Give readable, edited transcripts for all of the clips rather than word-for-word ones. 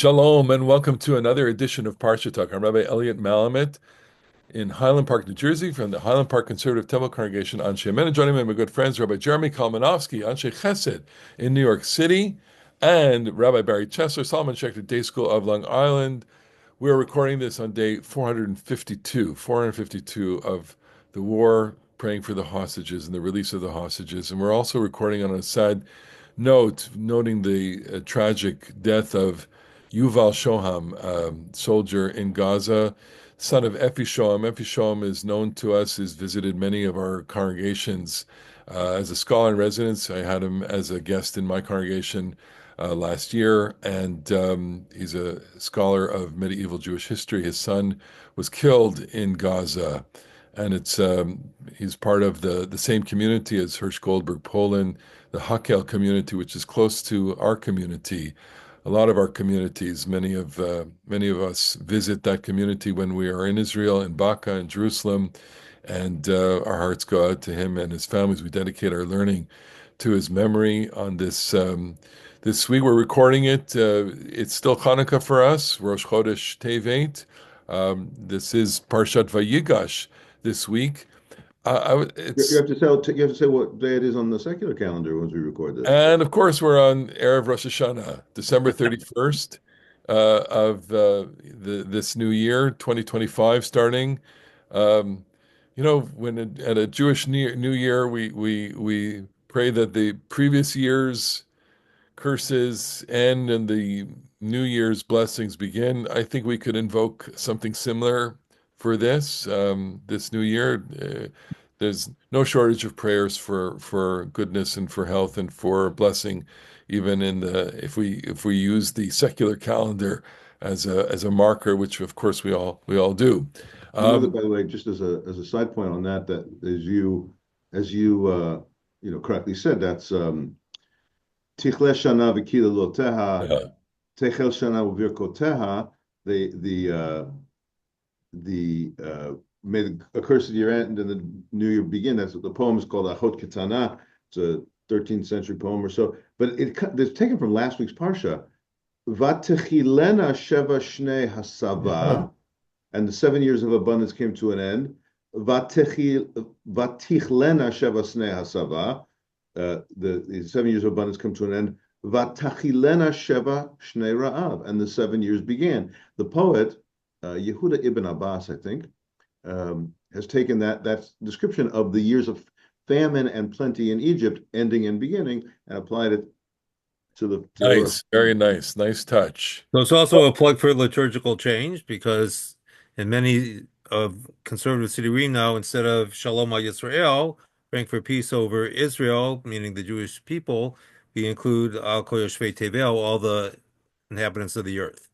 Shalom and welcome to another edition of Parasha Talk. I'm Rabbi Elliot Malamet in Highland Park, New Jersey, from the Highland Park Conservative Temple Congregation, Anshe Yemen. Joining me, my good friends, Rabbi Jeremy Kalmanovsky, Anshe Chesed in New York City, and Rabbi Barry Chesler, Solomon Schechter Day School of Long Island. We are recording this on day 452 of the war, praying for the hostages and the release of the hostages. And we're also recording on a sad note, noting the tragic death of Yuval Shoham, soldier in Gaza, son of Effy Shoham. Effy Shoham is known to us, has visited many of our congregations as a scholar in residence. I had him as a guest in my congregation last year, and he's a scholar of medieval Jewish history. His son was killed in Gaza, and he's part of the same community as Hirsch Goldberg, Poland, the Hakel community, which is close to our community. A lot of our communities, many of us visit that community when we are in Israel, in Baka, in Jerusalem, and our hearts go out to him and his families. We dedicate our learning to his memory on this week. We're recording it. It's still Hanukkah for us, Rosh Chodesh Tevet. This is Parshat Vayigash this week. You It's have to say what day it is on the secular calendar as we record this. And of course, we're on Erev Rosh Hashanah, December 31st of this new year, 2025, starting. Um, at a Jewish New Year, we pray that the previous year's curses end and the New Year's blessings begin. I think we could invoke something similar for this new year. There's no shortage of prayers for goodness and for health and for blessing, even in the if we use the secular calendar as a marker, which of course we all do. You know that, Um, by the way, just as a side point on that, that as you correctly said, that's Tichle Shana v'Kila Loteha, yeah, Techel Shana u'Virkoteha. The may the accursed year end and the new year begin. That's what the poem is called Achot Ketana. It's a 13th century poem or so, but it's taken from last week's parsha. Vatechilena Sheva Shnei yeah. Hasava, and the 7 years of abundance came to an end. Vatichlena Sheva Shnei Hasava, the 7 years of abundance come to an end. Vatachilena Sheva Shnei Ra'av, and the 7 years began. The poet Yehuda ibn Abbas, I think, has taken that description of the years of famine and plenty in Egypt, ending and beginning, and applied it to Nice, very nice, nice touch. So it's also a plug for liturgical change because in many of conservative Siddurim now, instead of Shalom al Yisrael, praying for peace over Israel, meaning the Jewish people, we include Al Kol Yoshvei Tevel, all the inhabitants of the earth.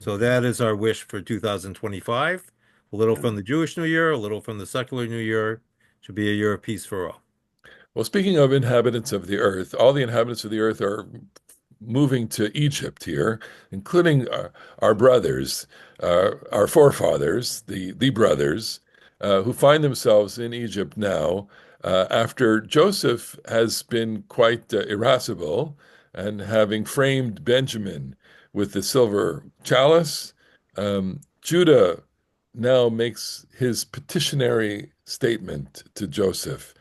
So that is our wish for 2025. A little from the Jewish New Year, a little from the secular New Year. Should be a year of peace for all. Well, speaking of inhabitants of the earth, all the inhabitants of the earth are moving to Egypt here, including our brothers, our forefathers, the brothers, who find themselves in Egypt now after Joseph has been quite irascible and having framed Benjamin with the silver chalice. Judah now makes his petitionary statement to Joseph.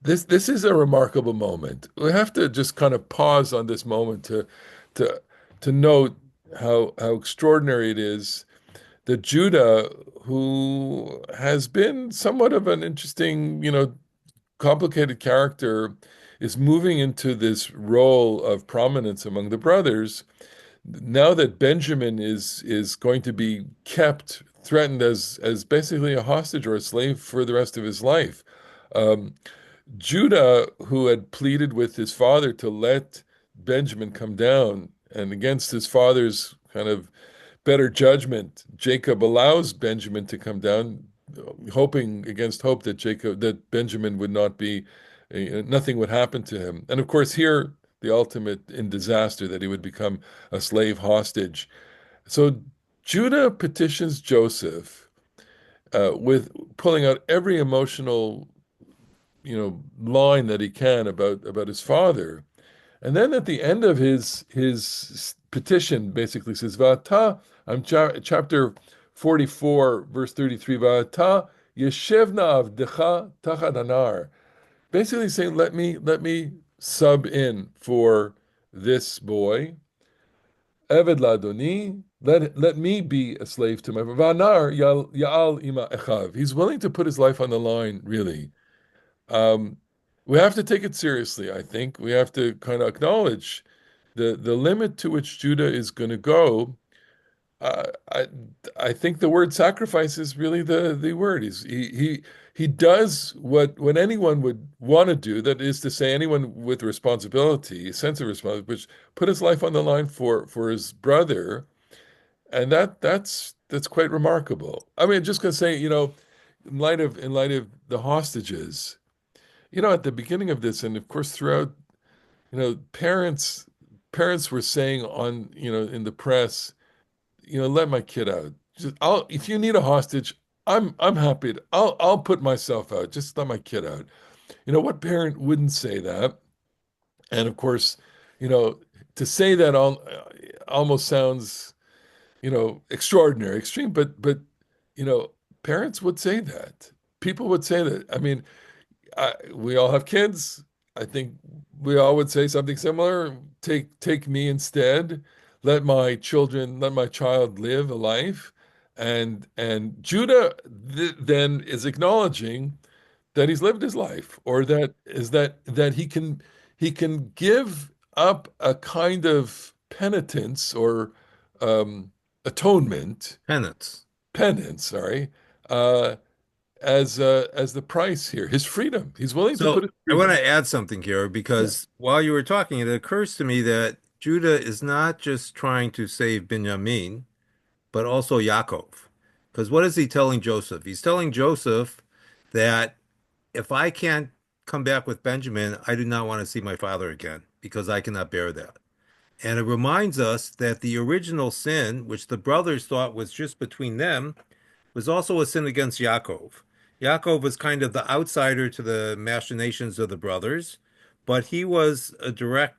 This is a remarkable moment. We have to just kind of pause on this moment to to note how extraordinary it is that Judah, who has been somewhat of an interesting, complicated character, is moving into this role of prominence among the brothers. Now that Benjamin is going to be kept, threatened as basically a hostage or a slave for the rest of his life. Um, Judah, who had pleaded with his father to let Benjamin come down, and against his father's kind of better judgment, Jacob allows Benjamin to come down, hoping against hope that Benjamin would not be, nothing would happen to him. And of course, here the ultimate in disaster that he would become a slave hostage. So Judah petitions Joseph with pulling out every emotional line that he can about his father. And then at the end of his petition, basically says, "Va'ata," I'm chapter 44, verse 33, "Va'ata yeshevna avdecha tachad anar." Basically saying, let me sub in for this boy, Eved ladoni, let me be a slave to my Vanar ya'al ima echav. He's willing to put his life on the line, really. Um, we have to take it seriously, I think. We have to kind of acknowledge the limit to which Judah is going to go. Uh, I I think the word sacrifice is really the word. He does what anyone would want to do. That is to say, anyone with responsibility, a sense of responsibility, which put his life on the line for his brother, and that's quite remarkable. I mean, just gonna say, in light of the hostages, at the beginning of this, and of course throughout, parents were saying on, in the press, let my kid out. Just if you need a hostage, I'm happy to, I'll put myself out. Just let my kid out. What parent wouldn't say that? And of course, you know, to say that almost sounds, extraordinary, extreme, but you know, parents would say that. People would say that. I mean, we all have kids. I think we all would say something similar. Take me instead. Let my child live a life. And Judah then is acknowledging that he's lived his life, or that he can give up a kind of penitence or atonement, Penance. penance, sorry, uh, as the price here, his freedom. He's willing to put So his I want freedom. to add something here Yeah, because while you were talking, it occurs to me that Judah is not just trying to save Binyamin, but also Yaakov. Because what is he telling Joseph? He's telling Joseph that if I can't come back with Benjamin, I do not want to see my father again because I cannot bear that. And it reminds us that the original sin, which the brothers thought was just between them, was also a sin against Yaakov. Yaakov was kind of the outsider to the machinations of the brothers, but he was a direct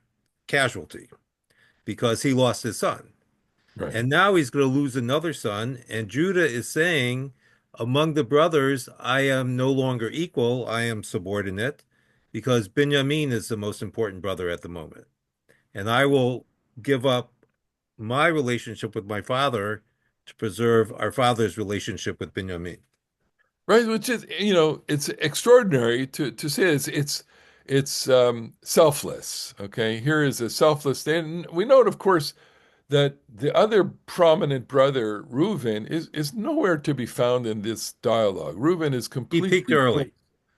casualty because he lost his son. right. And now he's going to lose another son. And Judah is saying, among the brothers, I am no longer equal, I am subordinate, because Benjamin is the most important brother at the moment. And I will give up my relationship with my father to preserve our father's relationship with Benjamin. Right, which is, it's extraordinary to say it's selfless. Okay, here is a selfless stand. And we note, of course, that the other prominent brother, Reuven, is nowhere to be found in this dialogue. Reuven is He peaked completely early.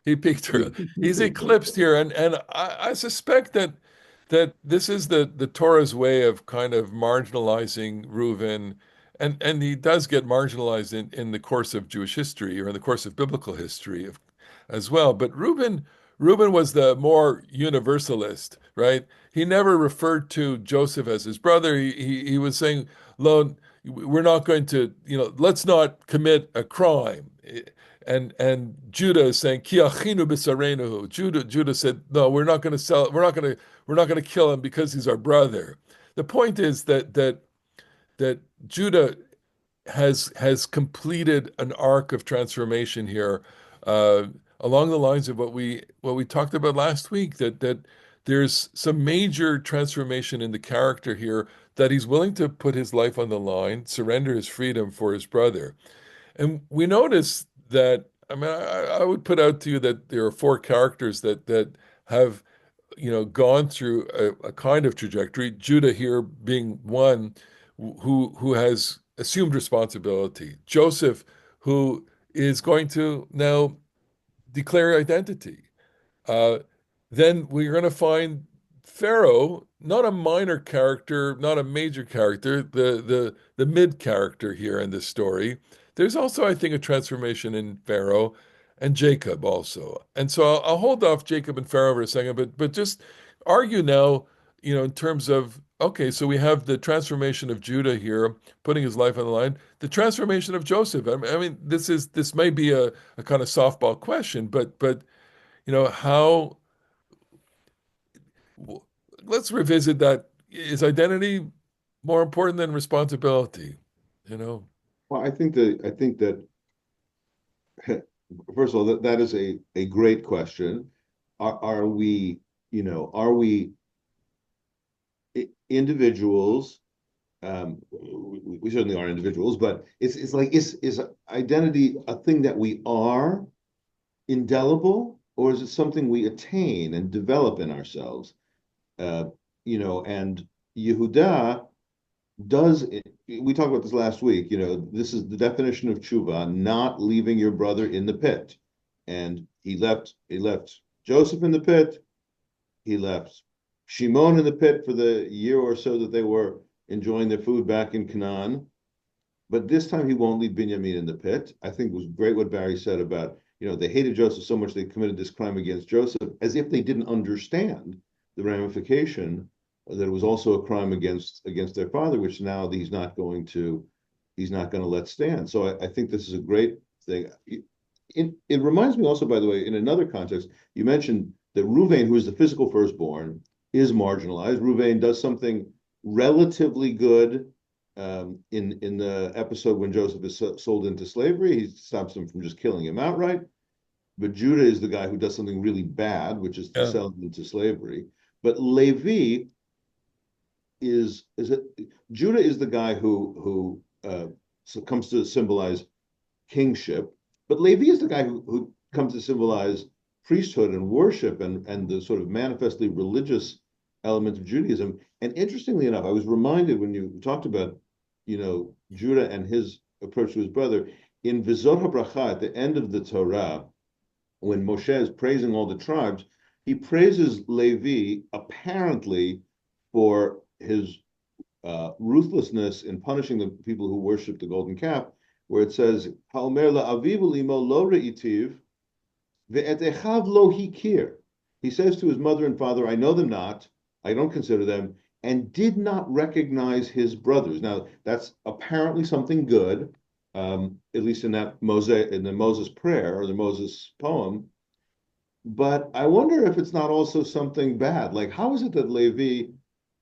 he peaked early. He's eclipsed here, and I suspect that this is the Torah's way of kind of marginalizing Reuven, and he does get marginalized in the course of Jewish history or in the course of biblical history as well. But Reuben was the more universalist, right? He never referred to Joseph as his brother. He was saying, "Lo, we're not going to, let's not commit a crime." And Judah is saying, "Ki achinu b'sareinu." Judah said, "No, we're not going to sell. We're not going to kill him because he's our brother." The point is that Judah has completed an arc of transformation here, uh, along the lines of what we talked about last week. That there's some major transformation in the character here. That he's willing to put his life on the line, surrender his freedom for his brother. And we notice that, I mean, I would put out to you that there are four characters that have, gone through a kind of trajectory. Judah here being one who has assumed responsibility. Joseph, who is going to now declare identity. Uh, then we're going to find Pharaoh, not a minor character, not a major character, the mid character here in this story. There's also, I think, a transformation in Pharaoh and Jacob also. And so I'll hold off Jacob and Pharaoh for a second, but just argue now, in terms of, okay, so we have the transformation of Judah here, putting his life on the line, the transformation of Joseph. I mean, this may be a kind of softball question, but how let's revisit that. Is identity more important than responsibility? You know? Well, I think that first of all, that is a great question. Are we, are we individuals? We certainly are individuals, but it's like is identity a thing that we are indelible, or is it something we attain and develop in ourselves? Uh, and Yehuda does we talked about this last week. This is the definition of tshuva, not leaving your brother in the pit. And he left Joseph in the pit. He left Shimon in the pit for the year or so that they were enjoying their food back in Canaan. But this time he won't leave Binyamin in the pit. I think it was great what Barry said about, they hated Joseph so much they committed this crime against Joseph, as if they didn't understand the ramification that it was also a crime against their father, which now he's not going to let stand. So I think this is a great thing. It reminds me also, by the way, in another context, you mentioned that Ruvain, who is the physical firstborn, is marginalized. Ruvain does something relatively good in the episode when Joseph is sold into slavery. He stops him from just killing him outright. But Judah is the guy who does something really bad, which is to Yeah. sell him into slavery. But Levi is it Judah is the guy who comes to symbolize kingship, but Levi is the guy who comes to symbolize priesthood and worship and the sort of manifestly religious element of Judaism. And interestingly enough, I was reminded when you talked about, Judah and his approach to his brother in Vizot HaBracha at the end of the Torah, when Moshe is praising all the tribes, he praises Levi apparently for his ruthlessness in punishing the people who worship the golden calf, where it says, "Ha'omer la'avivu limo lo re'itiv, ve'et echav lo hikir." He says to his mother and father, "I know them not, I don't consider them, and did not recognize his brothers." Now, that's apparently something good, at least in the Moses prayer or the Moses poem. But I wonder if it's not also something bad. Like, how is it that Levi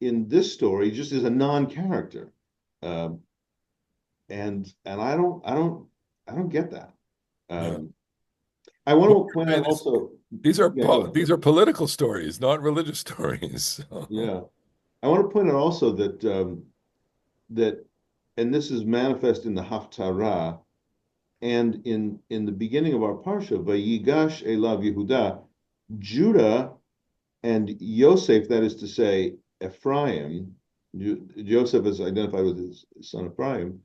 in this story just is a non-character? Um, and I don't get that. Yeah. I want Well, to point out also, yeah, go ahead. these are political stories, not religious stories. Yeah, I want to point out also that, and this is manifest in the Haftarah and in the beginning of our parsha, Vayigash elav Yehuda, Judah and Yosef, that is to say, Ephraim. Joseph is identified with his son Ephraim,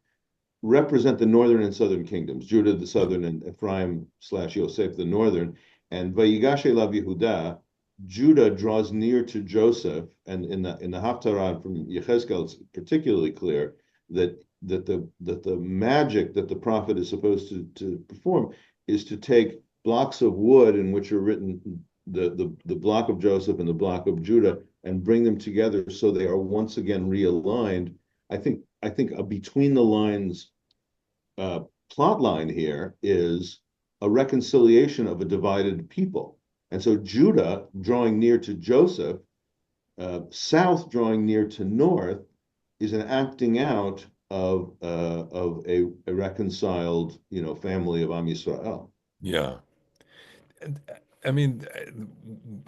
represent the northern and southern kingdoms. Judah the Yeah. southern and Ephraim slash Yosef the northern. And Vayigash elav Yehuda, Judah draws near to Joseph, and in the Haftarah from Yechezkel, it's particularly clear that the magic that the prophet is supposed to perform is to take blocks of wood in which are written the block of Joseph and the block of Judah and bring them together so they are once again realigned. I think a between the lines plot line here is a reconciliation of a divided people. And so Judah drawing near to Joseph, south drawing near to north, is an acting out of a reconciled, family of Am Yisrael. Yeah. And, I mean,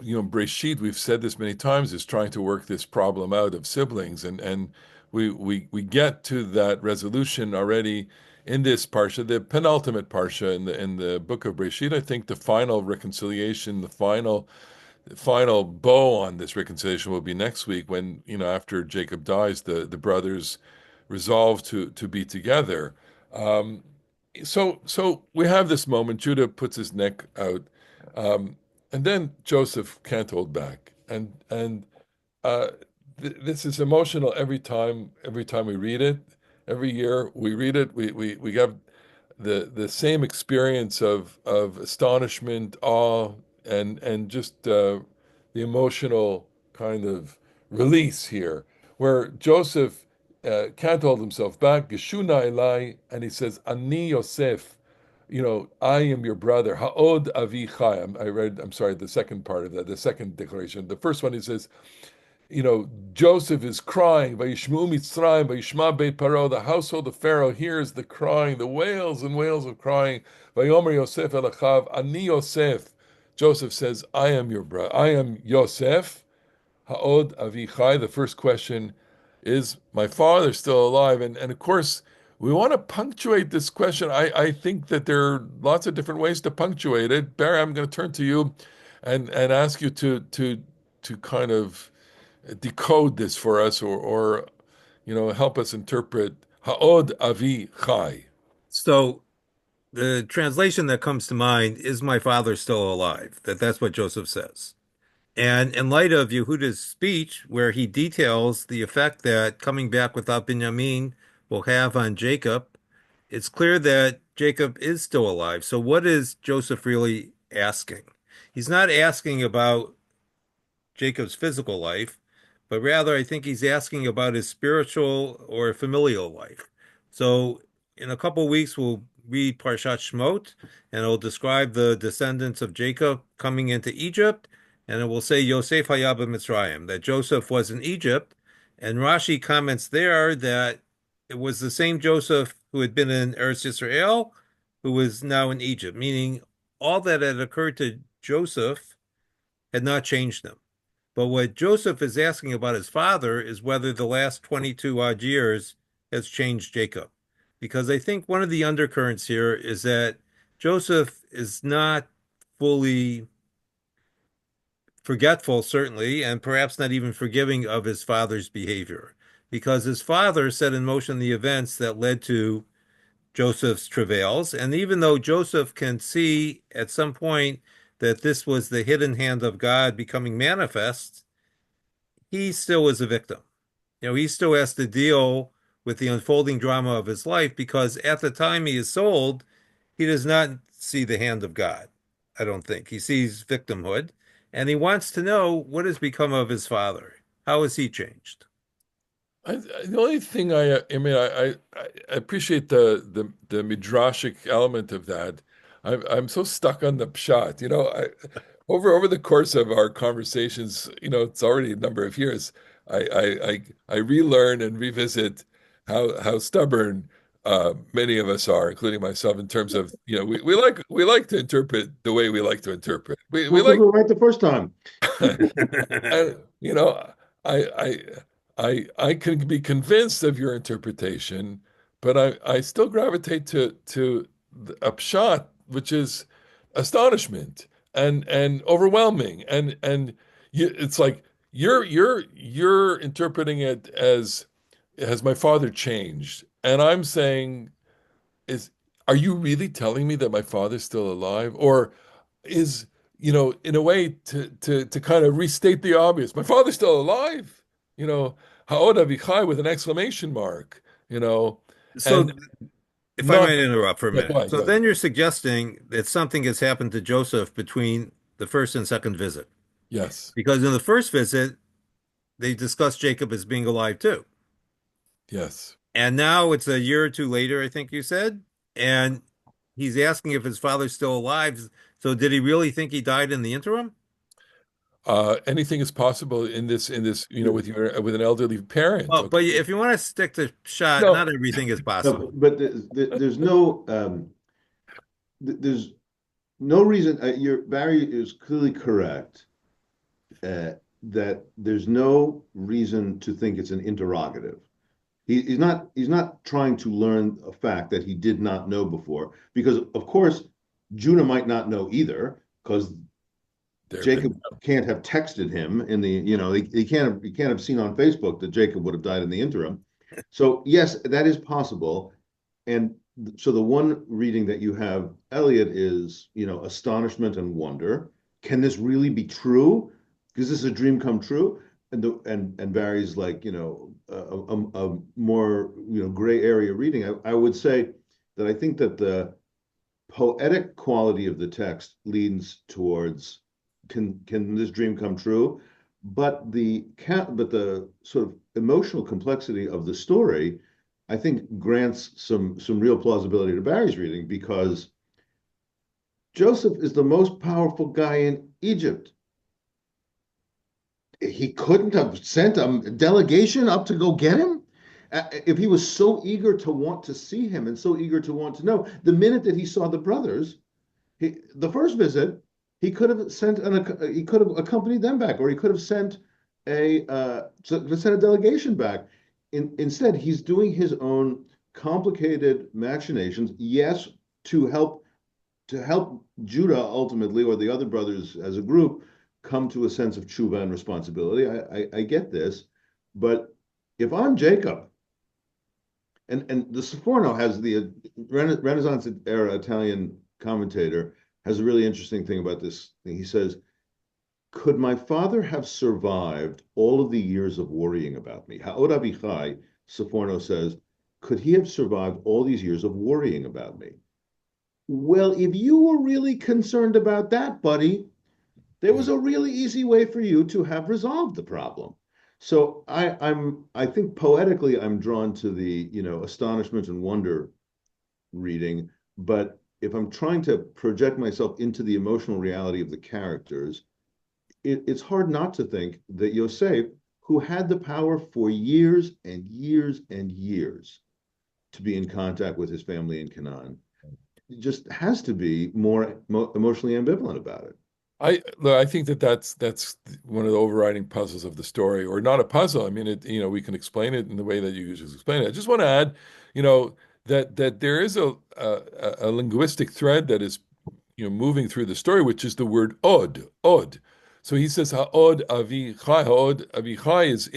Breshit, we've said this many times, is trying to work this problem out of siblings, and we get to that resolution already in this parsha, the penultimate parsha in the book of Breshit. I think the final reconciliation, the final bow on this reconciliation will be next week when, after Jacob dies, the brothers resolve to be together. Um, so we have this moment. Judah puts his neck out, and then Joseph can't hold back, and uh, this is emotional every time. Every time we read it, every year we read it, we have the same experience of astonishment, awe, and just the emotional kind of release here, where Joseph can't hold himself back. Geshuna Elai, and he says, "Ani Yosef." I am your brother. Ha'od avi chai. I'm sorry, the second part of that, the second declaration. The first one, he says, Joseph is crying. Vayishmu Mitzrayim, Vayishma Beit Paro. The household of Pharaoh hears the crying, the wails and wails of crying. Vayomer Yosef el Achav, Ani Yosef. Joseph says, I am your brother. I am Yosef. Ha'od Avichai. The first question is my father still alive? And of course, we want to punctuate this question. I think that there are lots of different ways to punctuate it. Barry, I'm going to turn to you and ask you to kind of decode this for us or help us interpret Ha'od Avi Chai. So the translation that comes to mind is my father still alive? That's what Joseph says. And in light of Yehuda's speech, where he details the effect that coming back without Binyamin will have on Jacob, it's clear that Jacob is still alive. So what is Joseph really asking? He's not asking about Jacob's physical life, but rather I think he's asking about his spiritual or familial life. So in a couple of weeks, we'll read Parshat Shmot, and it'll describe the descendants of Jacob coming into Egypt, and it will say Yosef Hayab Mitzrayim, that Joseph was in Egypt, and Rashi comments there that it was the same Joseph who had been in Eretz Yisrael, who was now in Egypt, meaning all that had occurred to Joseph had not changed him. But what Joseph is asking about his father is whether the last 22 odd years has changed Jacob. Because I think one of the undercurrents here is that Joseph is not fully forgetful, certainly, and perhaps not even forgiving of his father's behavior. Because his father set in motion the events that led to Joseph's travails. And even though Joseph can see at some point that this was the hidden hand of God becoming manifest, he still is a victim. He still has to deal with the unfolding drama of his life because at the time he is sold, he does not see the hand of God. I don't think. He sees victimhood, and he wants to know what has become of his father. How has he changed? The only thing I appreciate the midrashic element of that. I'm so stuck on the pshat. Over the course of our conversations, it's already a number of years. I relearn and revisit how stubborn many of us are, including myself, in terms of we like to interpret the way we like to interpret. We Well, because like we're right the first time. I, you know, I, I can be convinced of your interpretation, but I still gravitate to a pshat, which is astonishment and overwhelming, and it's like you're interpreting it as has my father changed, and I'm saying is are you really telling me that my father's still alive, or is in a way to kind of restate the obvious. My father's still alive, Ha'od Avichai with an exclamation mark, and So, if I not, might interrupt for a yeah, go minute. ahead, So go ahead. then you're suggesting that something has happened to Joseph between the first and second visit. Yes, Because in the first visit, they discussed Jacob as being alive too. yes. And now it's a year or two later, I think you said, and he's asking if his father's still alive. So did he really think he died in the interim? Anything is possible in this, with an elderly parent. Well, but Okay. if you want to stick to shot, No, not everything is No, possible. but there's no there's no reason. Your Barry is clearly correct that there's no reason to think it's an interrogative. He's not trying to learn a fact that he did not know before, because of course Judah might not know either, because there have been. Jacob can't have texted him in the, he can't have seen on Facebook that Jacob would have died in the interim. So yes, that is possible. And so the one reading that you have, Elliot, is, astonishment and wonder. Can this really be true? Because this is a dream come true. And Barry's like, a more, gray area reading. I would say that I think that the poetic quality of the text leans towards can this dream come true? But the sort of emotional complexity of the story, I think, grants some real plausibility to Barry's reading, because Joseph is the most powerful guy in Egypt. he couldn't have sent a delegation up to go get him? If he was so eager to want to see him and so eager to want to know, the minute that he saw the brothers, the first visit, he could have accompanied them back, or he could have sent a delegation back. Instead, he's doing his own complicated machinations. Yes, to help Judah ultimately, or the other brothers as a group, come to a sense of tshuva and responsibility. I get this, but if I'm Jacob, and the Sforno has the Renaissance era Italian commentator has a really interesting thing about this thing. He says, could my father have survived all of the years of worrying about me? Ha'od Avichai, Sforno says, could he have survived all these years of worrying about me? Well, if you were really concerned about that, buddy, there was a really easy way for you to have resolved the problem. So I think poetically I'm drawn to the astonishment and wonder reading, but if I'm trying to project myself into the emotional reality of the characters, it's hard not to think that Yosef, who had the power for years and years and years to be in contact with his family in Canaan, just has to be more emotionally ambivalent about it. I think that's one of the overriding puzzles of the story, or not a puzzle. I mean, we can explain it in the way that you just explain it. I just want to add, you know, that there is a linguistic thread that is, moving through the story, which is the word od. So he says ha'od avichai. Ha'od avichai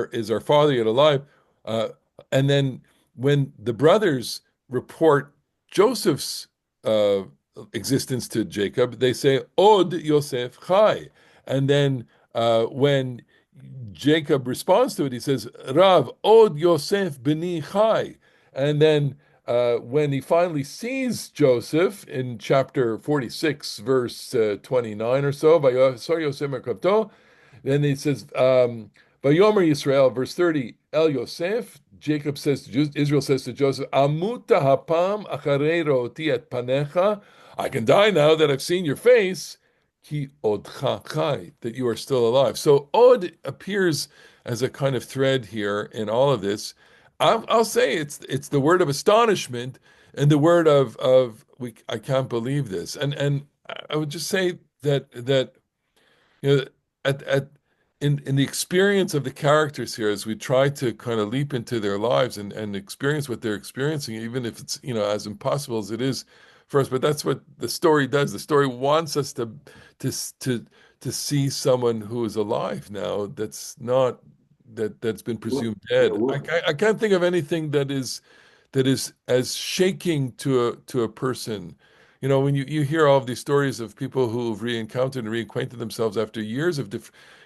is our father yet alive. Uh, and then when the brothers report Joseph's existence to Jacob, they say od Yosef chai. And then when Jacob responds to it, he says Rav od Yosef beni chai. And then when he finally sees Joseph in chapter 46, verse 29 or so, Vayasar Yosef Merkavto, then he says, Vayomer Yisrael, verse 30, El Yosef, Israel says to Joseph, Amuta hapam acharei ro'oti et panecha. I can die now that I've seen your face. Ki odcha chai, that you are still alive. So od appears as a kind of thread here in all of this. I'll say it's the word of astonishment and the word of I can't believe this. And I would just say that you know at in the experience of the characters here, as we try to kind of leap into their lives and experience what they're experiencing, even if it's as impossible as it is for us. But that's what the story does. The story wants us to to to see someone who is alive now that's not that's been presumed Yeah, dead. I can't think of anything that is as shaking to a person. When you hear all of these stories of people who've re-encountered and reacquainted themselves after years of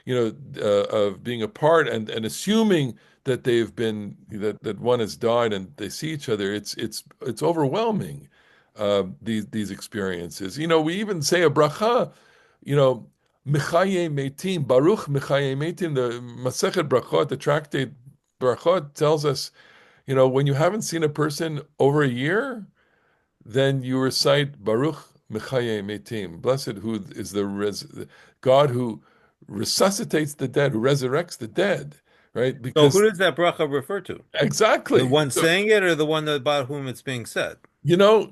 of being apart and assuming that that one has died and they see each other, it's overwhelming. These experiences. We even say a bracha. You know, Mechaye Metim, Baruch Mechaye Metim, the Masechet Brachot, the tractate Brachot tells us, when you haven't seen a person over a year, then you recite Baruch Mechaye Metim. Blessed who is the God who resuscitates the dead, who resurrects the dead, right? So who Because does that bracha refer to? The exactly. one saying it or the one about whom it's being said?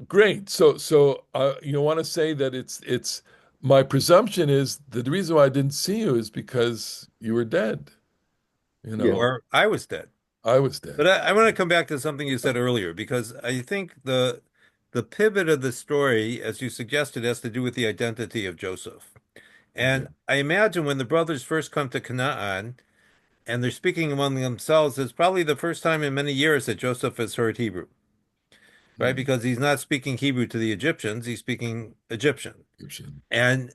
Great. So you want to say that it's my presumption is that the reason why I didn't see you is because you were dead. You yeah, know, Or I was dead. I was But dead. I want to come back to something you said earlier because I think the pivot of the story, as you suggested, has to do with the identity of Joseph. Okay. And I imagine when the brothers first come to Canaan and they're speaking among themselves, it's probably the first time in many years that Joseph has heard Hebrew, right? Hmm. Because he's not speaking Hebrew to the Egyptians, he's speaking Egyptian. Egyptian. And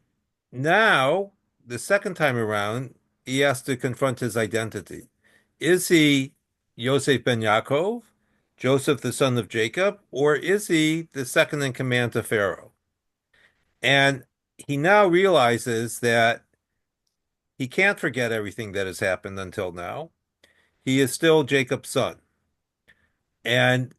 now, the second time around, he has to confront his identity. Is he Yosef ben Yaakov, Joseph the son of Jacob, or is he the second in command to Pharaoh? And he now realizes that he can't forget everything that has happened until now. He is still Jacob's son. And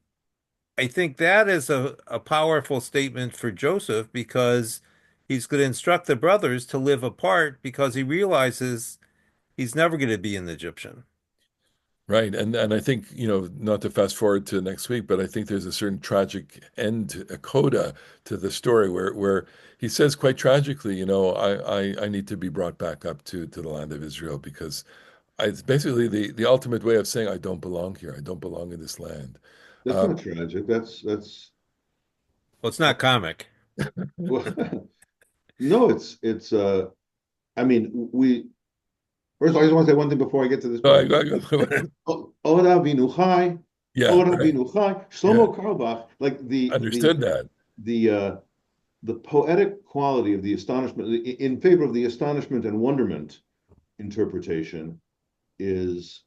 I think that is a powerful statement for Joseph because he's going to instruct the brothers to live apart because he realizes He's never going to be an Egyptian. Right. And I think, not to fast forward to next week, but I think there's a certain tragic end, a coda to the story where he says quite tragically, I need to be brought back up to the land of Israel because it's basically the ultimate way of saying I don't belong here. I don't belong in this land. That's Uh, not tragic. That's Well, it's not comic. well, no, it's I mean, we first of all, I just want to say one thing before I get to this part. Ora Avinu Chai, yeah, Ora right. Avinu Chai, Yeah. Shlomo Carlebach, like Understood that. the the poetic quality of the astonishment in favor of the astonishment and wonderment interpretation is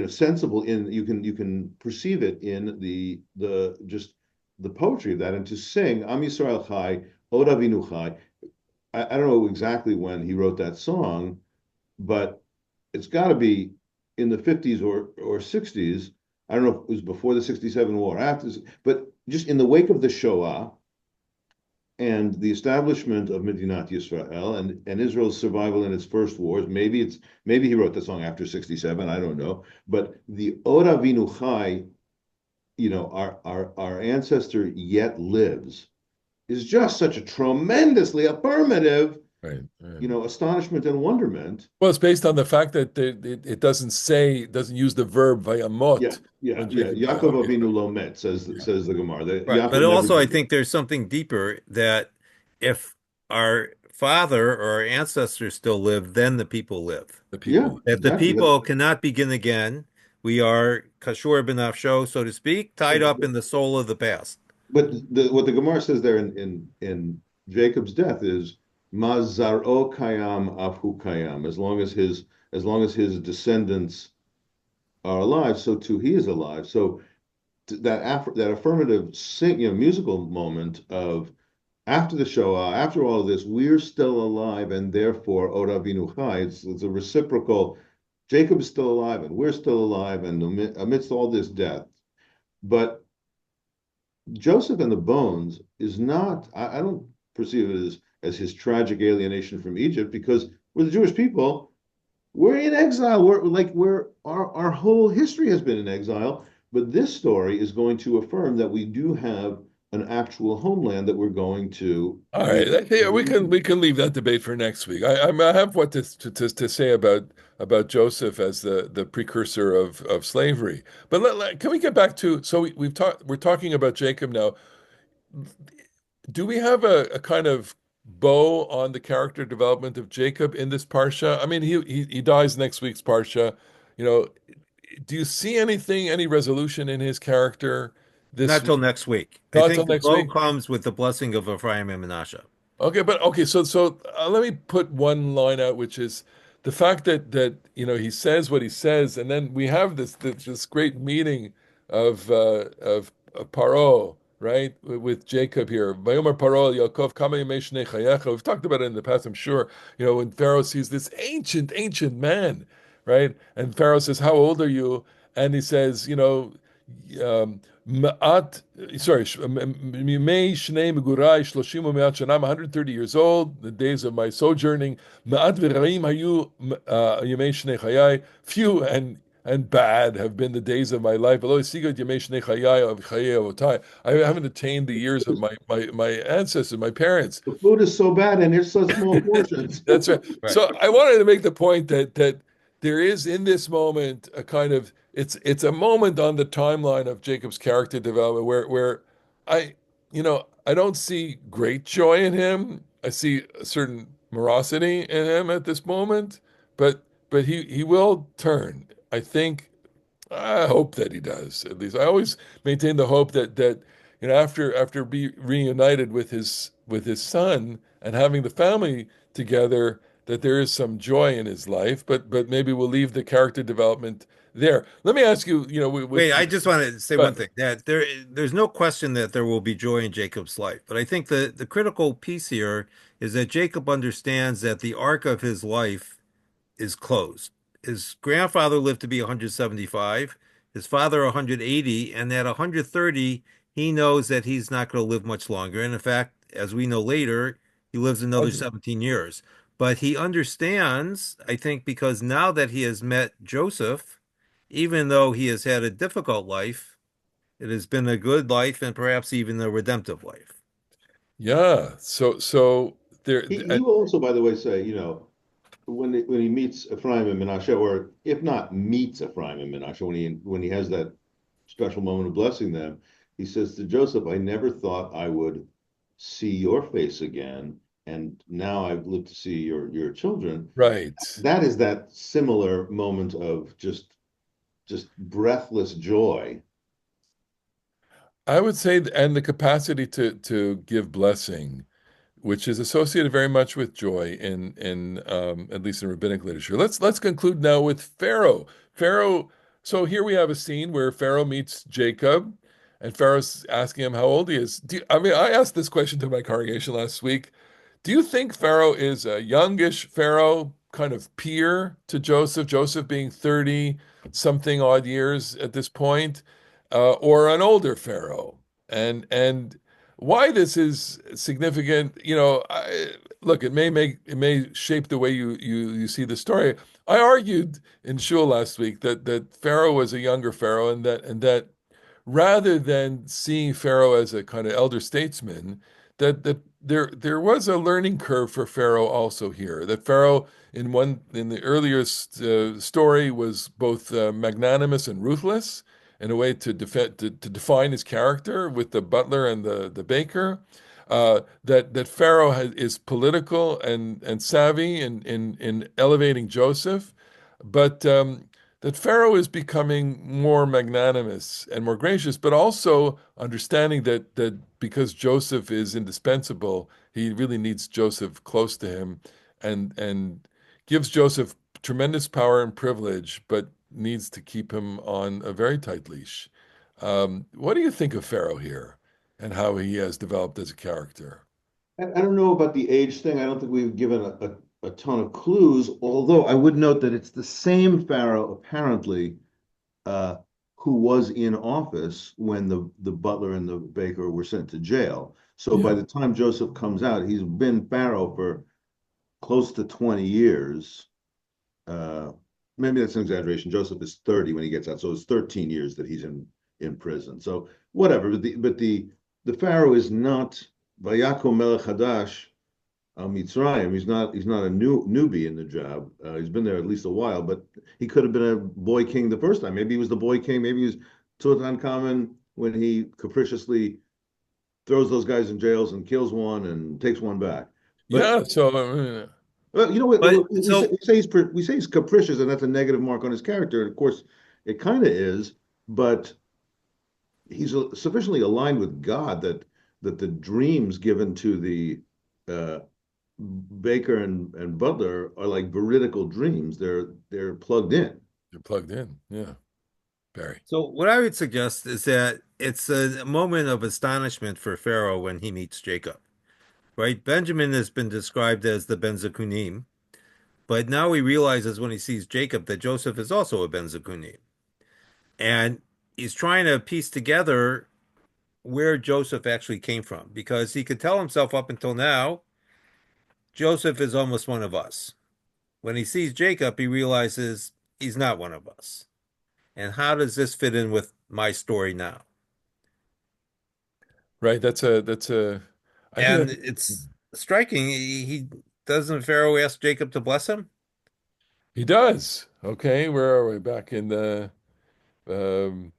sensible in you can perceive it in the just the poetry of that, and to sing Am Yisrael Chai, Od Avinu Chai. I don't know exactly when he wrote that song, but it's got to be in the 50s or 60s. I don't know if it was before the 67 war, after, but just in the wake of the Shoah and the establishment of Medinat Yisrael and Israel's survival in its first wars. Maybe he wrote the song after 67. I don't know, but the Od Avinu Chai, our ancestor yet lives, is just such a tremendously affirmative, Right. Right. astonishment and wonderment. Well, it's based on the fact that it doesn't use the verb Yeah, vayamot yeah, when yeah. Jacob died. Yaakov Okay, Avinu right. lo met, Yeah. says the Gemara. Right. But Yaakov never also, I died. think there's something deeper that if our father or our ancestors still live, then the people live. The Yeah, people. If the exactly. That's people cannot begin again, we are kashur b'nafsho, so to speak, tied up in the soul of the past. But what the Gemara says there in Jacob's death is Mazaro kayam afhu kayam. As long as his descendants are alive, so too he is alive. So that affirmative musical moment of after the Shoah, after all of this, we're still alive, and therefore Od Avinu Chai. It's a reciprocal. Jacob is still alive, and we're still alive, and amidst all this death. But Joseph and the Bones is not, I don't perceive it as his tragic alienation from Egypt, because we're the Jewish people. We're in exile. Our whole history has been in exile. But this story is going to affirm that we do have an actual homeland that we're going to All be. right. Yeah, we can leave that debate for next week. I have what to say about Joseph as the precursor of slavery. But can we get back to we're talking about Jacob now. Do we have a kind of bow on the character development of Jacob in this parsha? I mean, he dies next week's parsha. You know, do you see any resolution in his character this Not till week? next week. I Not till think the next bow week. comes with the blessing of Ephraim and Manasseh. Okay, but okay, so let me put one line out, which is the fact that he says what he says, and then we have this great meeting of Paro, right, with Jacob here. Vayomer Paro el Yaakov kama yemei shnei chayecha. We've talked about it in the past, I'm sure. When Pharaoh sees this ancient man, right, and Pharaoh says, "How old are you?" And he says, Ma'at, sorry, Mimei Shnei Megurai Shloshim U'Me'at Shana, I'm 130 years old, the days of my sojourning. Ma'at v'Raim Hayu Yemei Shnei Chayai, few and bad have been the days of my life. Although Sigad Yemei Shnei Chayai of Chayei Avotai, I haven't attained the years of my ancestors, my parents. The food is so bad, and it's such small portions. That's right. Right. So I wanted to make the point that there is in this moment a kind of it's a moment on the timeline of Jacob's character development where I I don't see great joy in him. I see a certain morosity in him at this moment, but he will turn. I hope that he does. At least I always maintain the hope that after be reunited with his son and having the family together, that there is some joy in his life. But maybe we'll leave the character development there. Let me ask you, Wait, I just want to say one but thing that there's no question that there will be joy in Jacob's life. But I think the critical piece here is that Jacob understands that the arc of his life is closed. His grandfather lived to be 175, his father 180, and at 130, he knows that he's not going to live much longer. And in fact, as we know later, he lives another 17 years. But he understands, I think, because now that he has met Joseph, even though he has had a difficult life, it has been a good life and perhaps even a redemptive life. Yeah. So there, He will also, by the way, say, when he meets Ephraim and Menashe, or if not meets Ephraim and Menashe, when he has that special moment of blessing them, he says to Joseph, "I never thought I would see your face again, and now I've lived to see your children." right. That is that similar moment of just breathless joy. I would say, and the capacity to give blessing, which is associated very much with joy in at least in rabbinic literature. Let's conclude now with Pharaoh. Pharaoh. So here we have a scene where Pharaoh meets Jacob, and Pharaoh's asking him how old he is. I mean, I asked this question to my congregation last week. Do you think Pharaoh is a youngish Pharaoh, kind of peer to Joseph, Joseph being 30 something odd years at this point, or an older Pharaoh? And why this is significant, look, it may shape the way you see the story. I argued in shul last week that Pharaoh was a younger Pharaoh, and that rather than seeing Pharaoh as a kind of elder statesman, that there was a learning curve for Pharaoh also here. That Pharaoh in the earliest story was both magnanimous and ruthless in a way to define his character with the butler and the baker. That Pharaoh is political and savvy in elevating Joseph, but that Pharaoh is becoming more magnanimous and more gracious, but also understanding that because Joseph is indispensable, he really needs Joseph close to him, and gives Joseph tremendous power and privilege, but needs to keep him on a very tight leash. What do you think of Pharaoh here and how he has developed as a character? I don't know about the age thing. I don't think we've given a ton of clues, although I would note that it's the same Pharaoh, apparently, uh, who was in office when the butler and the baker were sent to jail. So by Yeah. the time Joseph comes out, he's been Pharaoh for close to 20 years. Uh, Maybe that's an exaggeration. Joseph is 30 when he gets out, so it's 13 years that he's in prison. So whatever. But the Pharaoh is not Vayakom Melech Hadash al Mitzrayim. He's not a newbie in the job. He's been there at least a while, but he could have been a boy king the first time. Maybe he was the boy king. Maybe he was Tutankhamun when he capriciously throws those guys in jails and kills one and takes one back. But Yeah, so well, you know what But we say, so, we say he's capricious, and that's a negative mark on his character. And of course, it kind of is, but he's sufficiently aligned with God that the dreams given to the uh, Baker and Butler are like veridical dreams. They're plugged in. you're plugged in. Yeah, Barry. so what I would suggest is that it's a moment of astonishment for Pharaoh when he meets Jacob, right? Benjamin has been described as the Ben Zekunim, but now he realizes when he sees Jacob that Joseph is also a Ben Zekunim. And he's trying to piece together where Joseph actually came from because he could tell himself up until now, Joseph is almost one of us. When he sees Jacob, he realizes he's not one of us. And how does this fit in with my story now? Right. That's a. I think And that it's striking. He doesn't Pharaoh ask Jacob to bless him? he does. Okay, where are we? Back in the. Um,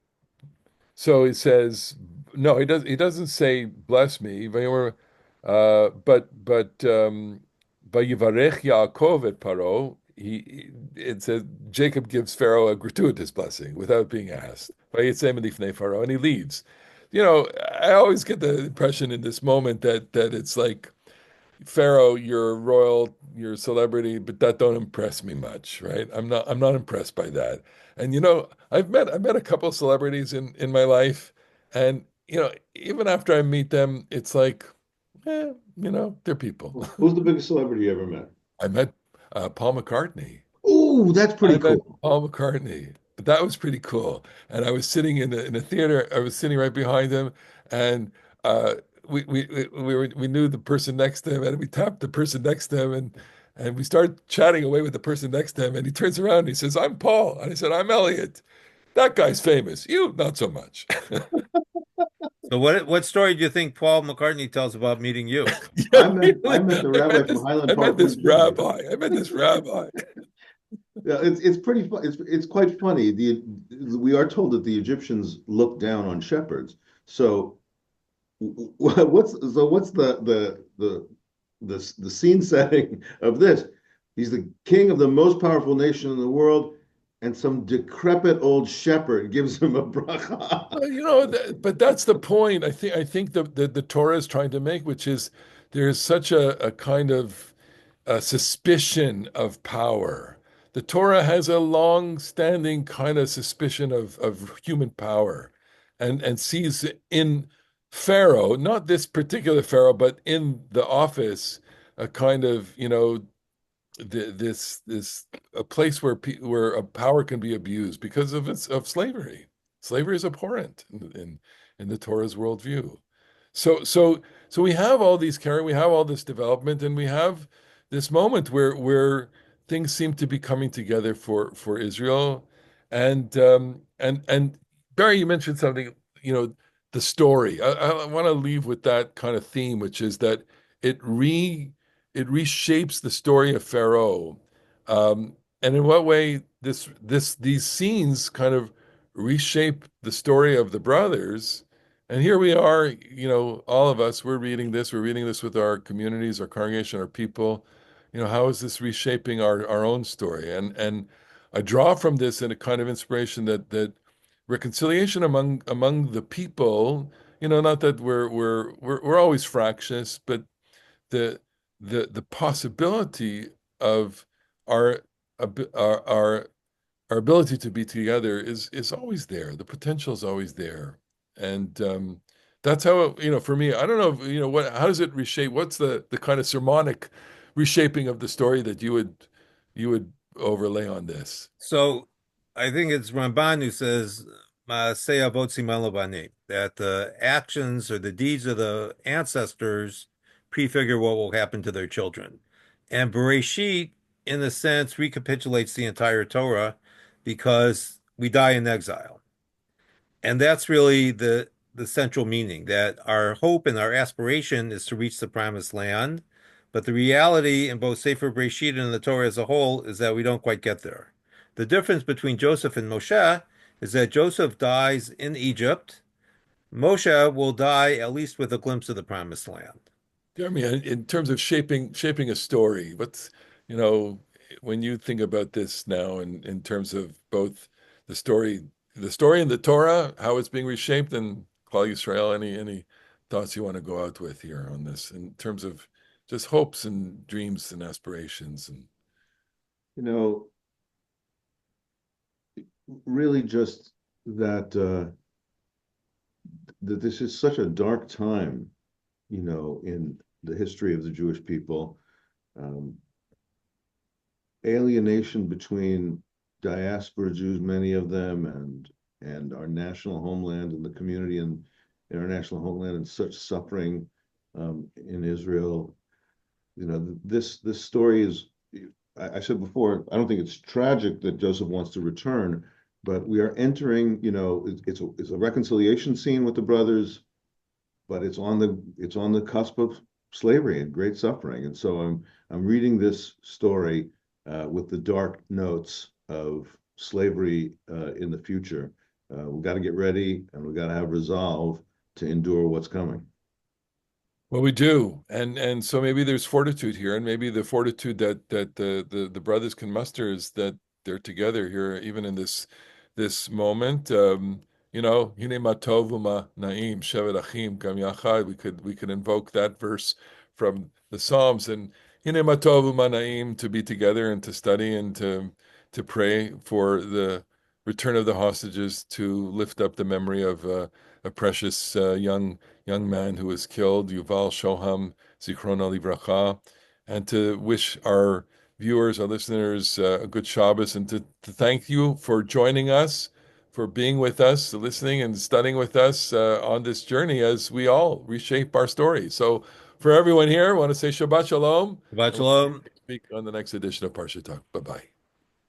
so it says no. He does. He doesn't say bless me. But Vayivarech Yaakov et Paro. It says Jacob gives Pharaoh a gratuitous blessing without being asked. Vayitzem lifnei Pharaoh, and he leaves. I always get the impression in this moment that it's like Pharaoh, you're royal, you're a celebrity, but that don't impress me much, right? I'm not impressed by that. And I've met a couple of celebrities in my life, and even after I meet them, it's like, they're people. Who's the biggest celebrity you ever met? I met Paul McCartney. Oh, that's I pretty met cool. Paul McCartney. But that was pretty cool. And I was sitting in a theater. I was sitting right behind him, and we knew the person next to him, and we tapped the person next to him, And we start chatting away with the person next to him, and he turns around and he says, "I'm Paul." And I said, "I'm Elliot. That guy's famous. You, not so much." So what story do you think Paul McCartney tells about meeting you? Yeah, I really. met the rabbi from Highland I met Park, this Virginia. rabbi. I met this rabbi. Yeah, it's pretty fun. It's quite funny. We are told that the Egyptians look down on shepherds. So what's the scene setting of this? He's the king of the most powerful nation in the world, and some decrepit old shepherd gives him a bracha. Well, but that's the point. I think the Torah is trying to make, which is there's such a kind of suspicion of power. The Torah has a long-standing kind of suspicion of human power, and sees in Pharaoh, not this particular Pharaoh, but in the office, a kind of, this a place where a power can be abused because of slavery. Slavery is abhorrent in the Torah's worldview. So we have all these we have all this development, and we have this moment where things seem to be coming together for Israel, and Barry, you mentioned something, the story. I want to leave with that kind of theme, which is that it re it reshapes the story of Pharaoh. And in what way these scenes kind of reshape the story of the brothers. And here we are, all of us, we're reading this with our communities, our congregation, our people. How is this reshaping our own story? And I draw from this in a kind of inspiration that reconciliation among the people, not that we're always fractious, but the the possibility of our our ability to be together is always there. The potential is always there, and that's how for me. I don't know. What? How does it reshape? What's the kind of sermonic reshaping of the story that you would overlay on this? So I think it's Ramban who says, "Ma'aseh avot siman lebanim," that the actions or the deeds of the ancestors prefigure what will happen to their children. And Bereshit, in a sense, recapitulates the entire Torah because we die in exile. And that's really the central meaning, that our hope and our aspiration is to reach the promised land. But the reality in both Sefer Breshit and the Torah as a whole is that we don't quite get there. The difference between Joseph and Moshe is that Joseph dies in Egypt. Moshe will die at least with a glimpse of the promised land. Jeremy, in terms of shaping a story, you know, when you think about this now in terms of both the story, the story in the Torah, how it's being reshaped, and Klal Yisrael, any thoughts you want to go out with here on this in terms of just hopes and dreams and aspirations and You know, really just that this is such a dark time, in the history of the Jewish people. Um, Alienation between diaspora Jews, many of them, and our national homeland and the community in our national homeland, and such suffering in Israel. This story is. I said before, I don't think it's tragic that Joseph wants to return, but we are entering. It's a reconciliation scene with the brothers, but it's on the cusp of slavery and great suffering. And so I'm reading this story with the dark notes of slavery in the future. We've got to get ready, and we've got to have resolve to endure what's coming. well, we do, and so maybe there's fortitude here, and maybe the fortitude that the brothers can muster is that they're together here, even in this moment. Hine ma tov u'ma na'im, shevet achim gam yachad. We could invoke that verse from the Psalms, and hine ma tov u'ma na'im, to be together and to study and to pray for the return of the hostages, to lift up the memory of a precious young man who was killed, Yuval Shoham, Zichrono Livracha, and to wish our viewers, our listeners, a good Shabbos, and to thank you for joining us, for being with us, listening and studying with us on this journey as we all reshape our story. So for everyone here, I want to say Shabbat Shalom. Shabbat And Shalom. Speak on the next edition of Parsha Talk. Bye bye.